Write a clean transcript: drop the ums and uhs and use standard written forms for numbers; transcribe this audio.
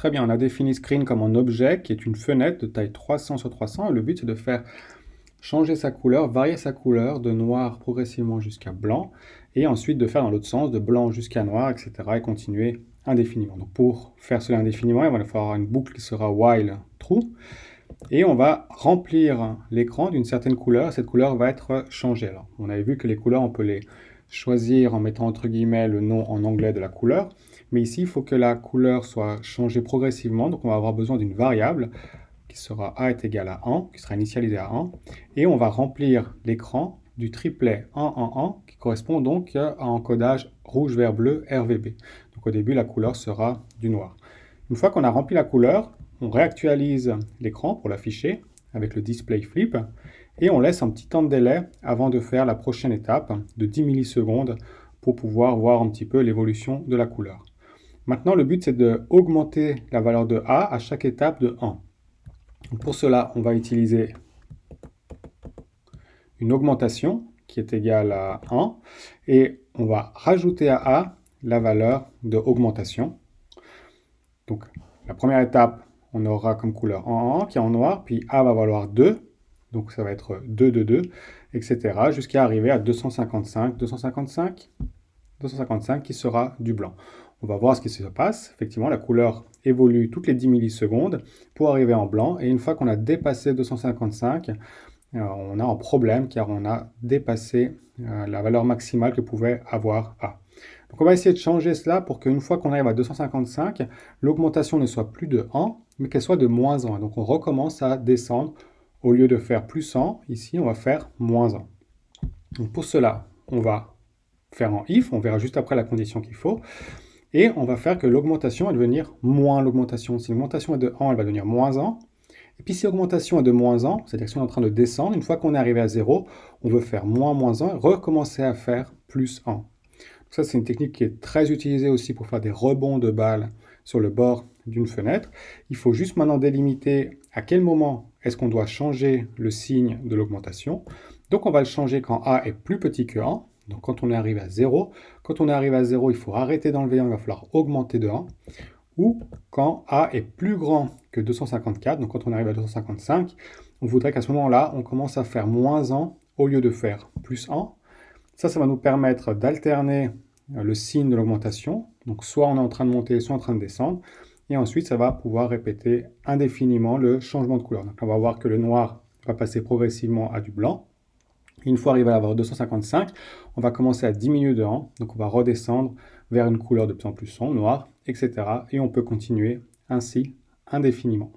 Très bien, on a défini Screen comme un objet qui est une fenêtre de taille 300 sur 300 et le but c'est de faire changer sa couleur, varier sa couleur de noir progressivement jusqu'à blanc et ensuite de faire dans l'autre sens de blanc jusqu'à noir, etc. et continuer indéfiniment. Donc pour faire cela indéfiniment, il va falloir une boucle qui sera while true et on va remplir l'écran d'une certaine couleur. Cette couleur va être changée. Alors, on avait vu que les couleurs, on peut les choisir en mettant entre guillemets le nom en anglais de la couleur. Mais ici, il faut que la couleur soit changée progressivement. Donc, on va avoir besoin d'une variable qui sera A est égal à 1, qui sera initialisée à 1. Et on va remplir l'écran du triplet 1, 1, 1, qui correspond donc à un encodage rouge, vert, bleu, RVB. Donc, au début, la couleur sera du noir. Une fois qu'on a rempli la couleur, on réactualise l'écran pour l'afficher avec le display flip et on laisse un petit temps de délai avant de faire la prochaine étape de 10 millisecondes pour pouvoir voir un petit peu l'évolution de la couleur. Maintenant, le but c'est d'augmenter la valeur de A à chaque étape de 1. Donc pour cela, on va utiliser une augmentation qui est égale à 1 et on va rajouter à A la valeur de augmentation. Donc la première étape, on aura comme couleur 1 qui est en noir, puis A va valoir 2, donc ça va être 2, 2, 2, etc. jusqu'à arriver à 255, 255, 255 qui sera du blanc. On va voir ce qui se passe. Effectivement, la couleur évolue toutes les 10 millisecondes pour arriver en blanc, et une fois qu'on a dépassé 255, on a un problème car on a dépassé la valeur maximale que pouvait avoir A. Donc on va essayer de changer cela pour qu'une fois qu'on arrive à 255, l'augmentation ne soit plus de 1, mais qu'elle soit de moins 1. Donc on recommence à descendre. Au lieu de faire plus 1, ici on va faire moins 1. Donc pour cela, on va faire un if, on verra juste après la condition qu'il faut, et on va faire que l'augmentation va devenir moins l'augmentation. Si l'augmentation est de 1, elle va devenir moins 1. Et puis si l'augmentation est de moins 1, c'est-à-dire si on est en train de descendre, une fois qu'on est arrivé à 0, on veut faire moins 1 et recommencer à faire plus 1. Donc ça, c'est une technique qui est très utilisée aussi pour faire des rebonds de balles sur le bord d'une fenêtre. Il faut juste maintenant délimiter à quel moment est-ce qu'on doit changer le signe de l'augmentation. Donc on va le changer quand A est plus petit que 1. Donc quand on est arrivé à 0. Quand on est arrivé à 0, il faut arrêter d'enlever 1, il va falloir augmenter de 1. Ou quand A est plus grand que 254, donc quand on arrive à 255, on voudrait qu'à ce moment-là, on commence à faire moins 1 au lieu de faire plus 1. Ça va nous permettre d'alterner le signe de l'augmentation. Donc soit on est en train de monter, soit en train de descendre. Et ensuite, ça va pouvoir répéter indéfiniment le changement de couleur. Donc on va voir que le noir va passer progressivement à du blanc. Une fois arrivé à la valeur 255, on va commencer à diminuer de 1. Donc on va redescendre vers une couleur de plus en plus sombre, noire, etc. Et on peut continuer ainsi indéfiniment.